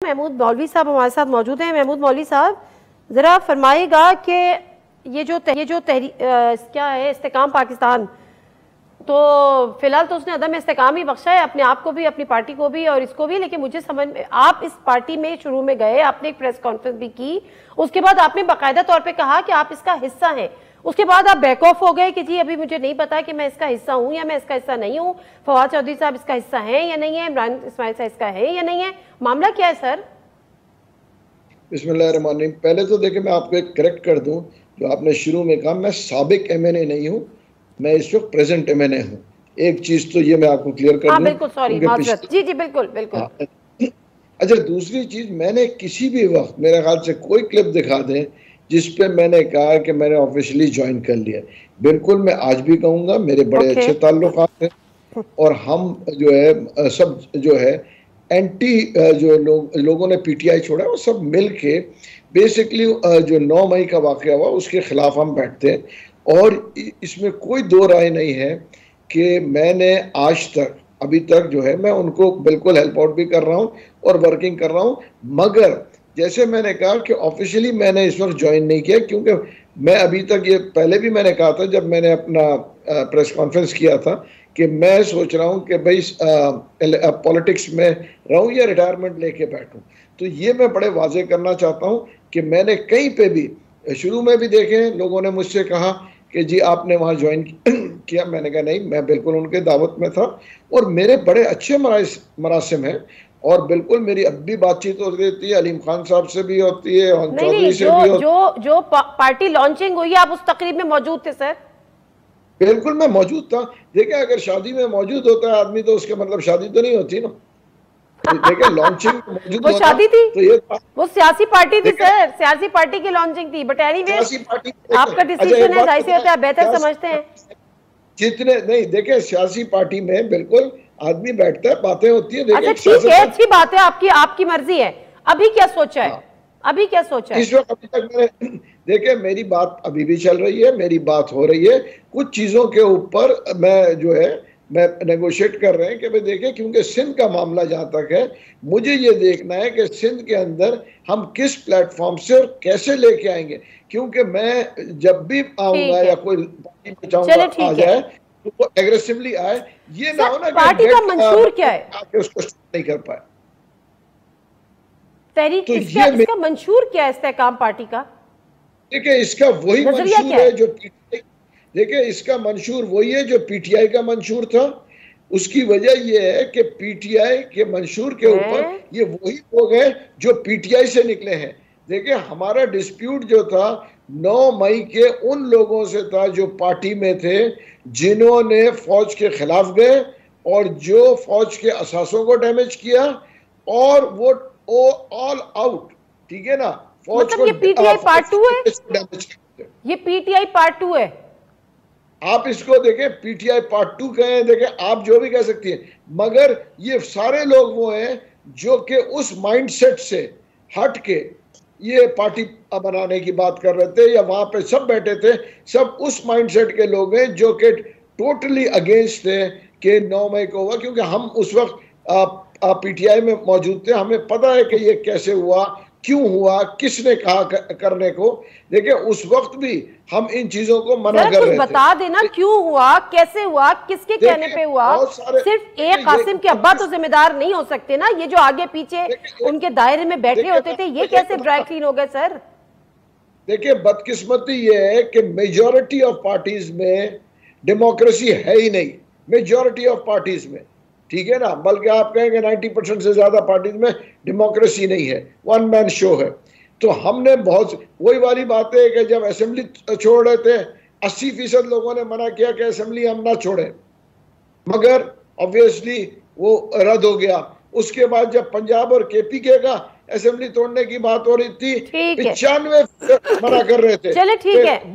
महमूद मौलवी साहब हमारे साथ मौजूद हैं। महमूद मौलवी साहब, जरा फरमाइएगा कि ये जो क्या है इस्तेकाम पाकिस्तान, तो फिलहाल तो उसने अदम इस्तेकाम ही बख्शा है अपने आप को भी, अपनी पार्टी को भी और इसको भी। लेकिन मुझे समझ में, आप इस पार्टी में शुरू में गए, आपने एक प्रेस कॉन्फ्रेंस भी की, उसके बाद आपने बाकायदा तौर पे कहा कि आप इसका हिस्सा हैं, उसके बाद आप बैक ऑफ हो गए कि जी अभी मुझे नहीं पता कि मैं इसका हिस्सा हूं या मैं इसका हिस्सा नहीं हूं। फवाद चौधरी साहब इसका हिस्सा है या नहीं है, इमरान इस्माइल साहब इसका है या नहीं है, मामला क्या है सर? बिस्मिल्लाहिर्रहमानिर्रहीम। पहले तो देखिए मैं आपको एक करेक्ट कर दूं, जो आपने शुरू में कहा, मैं साबिक एमएनए नहीं हूं, मैं इस वक्त प्रेजेंट एमएनए हूं। एक चीज तो ये मैं आपको क्लियर कर दूं। बिल्कुल, सॉरी, माजरत। जी बिल्कुल बिल्कुल। अच्छा, दूसरी चीज, मैंने किसी भी वक्त, मेरे ख्याल से कोई क्लिप दिखा दें जिसपे मैंने कहा कि मैंने ऑफिशियली ज्वाइन कर लिया, बिल्कुल मैं आज भी कहूंगा मेरे बड़े अच्छे ताल्लुकात हैं और हम जो है सब जो है एंटी जो लोगों ने पीटीआई छोड़ा वो सब मिल के बेसिकली जो 9 मई का वाकया हुआ उसके खिलाफ हम बैठते हैं। और इसमें कोई दो राय नहीं है कि मैंने आज तक अभी तक जो है मैं उनको बिल्कुल हेल्प आउट भी कर रहा हूँ और वर्किंग कर रहा हूँ। मगर जैसे मैंने कहा कि ऑफिशियली मैंने इस वक्त ज्वाइन नहीं किया, क्योंकि मैं अभी तक, ये पहले भी मैंने कहा था जब मैंने अपना प्रेस कॉन्फ्रेंस किया था, कि मैं सोच रहा हूं कि भाई पॉलिटिक्स में रहूं या रिटायरमेंट लेके बैठूं। तो ये मैं बड़े वाजे करना चाहता हूं कि मैंने कहीं पे भी, शुरू में भी देखें लोगों ने मुझसे कहा कि जी आपने वहां ज्वाइन किया, मैंने कहा नहीं, मैं बिल्कुल उनके दावत में था और मेरे बड़े अच्छे मरासिम हैं और बिल्कुल मेरी अब भी बातचीत होती रहती है, अलीम खान साहब से भी होती है, चौधरी से भी होती है। जो पार्टी लॉन्चिंग हुई है, आप उस तकरीब में मौजूद थे सर? बिल्कुल मैं मौजूद था। देखिए अगर शादी में मौजूद होता है आदमी तो उसके मतलब शादी तो नहीं होती ना। देखिए लॉन्चिंग मौजूद वो शादी थी, तो ये वो सियासी पार्टी थी सर, सियासी पार्टी की लॉन्चिंग थी। बट एनीवे आपका डिसीजन है, जाहिर सी होता है, बेहतर समझते हैं जितने नहीं। देखिए सियासी पार्टी में बिल्कुल आदमी बैठता है, बातें होती है। अच्छा ठीक है, अच्छी बात है, आपकी मर्जी है। अभी क्या सोचा है? अभी क्या सोचा है इस वक्त? अभी तक मैंने, देखिए मेरी बात अभी भी चल रही है, मेरी बात हो रही है, कुछ चीजों के ऊपर मैं जो है मैं नेगोशिएट कर रहे हैं कि भाई देखिए, क्योंकि सिंध का मामला जहां तक है, मुझे ये देखना है कि सिंध के अंदर हम किस प्लेटफॉर्म से और कैसे लेके आएंगे। क्योंकि मैं जब भी आऊंगा या कोई पार्टी बचाऊंगा आ जाए तो वो एग्रेसिवली आए, ये ना हो ना पार्टी का मंशूर क्या है उसको नहीं कर पाए। तो इसका मंशूर क्या है इस्तेकाम पार्टी का? देखिए इसका वही मंशूर है जो पीटीआई, देखिए इसका मंशूर वही है जो पीटीआई का मंशूर था। उसकी वजह यह है कि पीटीआई के मंशूर के ऊपर ये वही लोग हैं जो पीटीआई से निकले हैं। देखिए हमारा डिस्प्यूट जो था 9 मई के उन लोगों से था जो पार्टी में थे, जिन्होंने फौज के खिलाफ गए और जो फौज के असासों को डैमेज किया, और वो ऑल आउट, ठीक है ना, फौज मतलब ये पीटीआई पार्ट 2 है, ये पीटीआई पार्ट 2 है। आप इसको देखें, पीटीआई पार्ट 2 कहें, देखें आप जो भी कह सकती हैं, मगर ये सारे लोग वो हैं जो कि उस माइंडसेट से हट के ये पार्टी बनाने की बात कर रहे थे, या वहां पे सब बैठे थे, सब उस माइंडसेट के लोग हैं जो कि टोटली अगेंस्ट थे कि 9 मई को हुआ। क्योंकि हम उस वक्त पीटीआई में मौजूद थे, हमें पता है कि ये कैसे हुआ, क्यों हुआ, किसने कहा करने को। देखिए उस वक्त भी हम इन चीजों को मना कर रहे थे। बता देना क्यों हुआ, कैसे हुआ, किसके कहने पे हुआ। सिर्फ एक कासिम के अब्बा तो जिम्मेदार नहीं हो सकते ना, ये जो आगे पीछे उनके दायरे में बैठे होते थे, ये कैसे ड्राई क्लीन हो गए सर? देखिए बदकिस्मती ये है कि मेजॉरिटी ऑफ पार्टीज में डेमोक्रेसी है ही नहीं, मेजॉरिटी ऑफ पार्टीज में, ठीक है ना, बल्कि आप कहेंगे 90% से ज्यादा पार्टीज में डेमोक्रेसी नहीं है, वन मैन शो है। तो हमने बहुत, वही वाली बात है कि जब असेंबली छोड़ रहे थे 80% लोगों ने मना किया कि असेंबली हम ना छोड़े, मगर ऑब्वियसली वो रद्द हो गया। उसके बाद जब पंजाब और केपीके का असेंबली तोड़ने की बात हो रही थी, 95 मना कर रहे थे। चले ठीक है।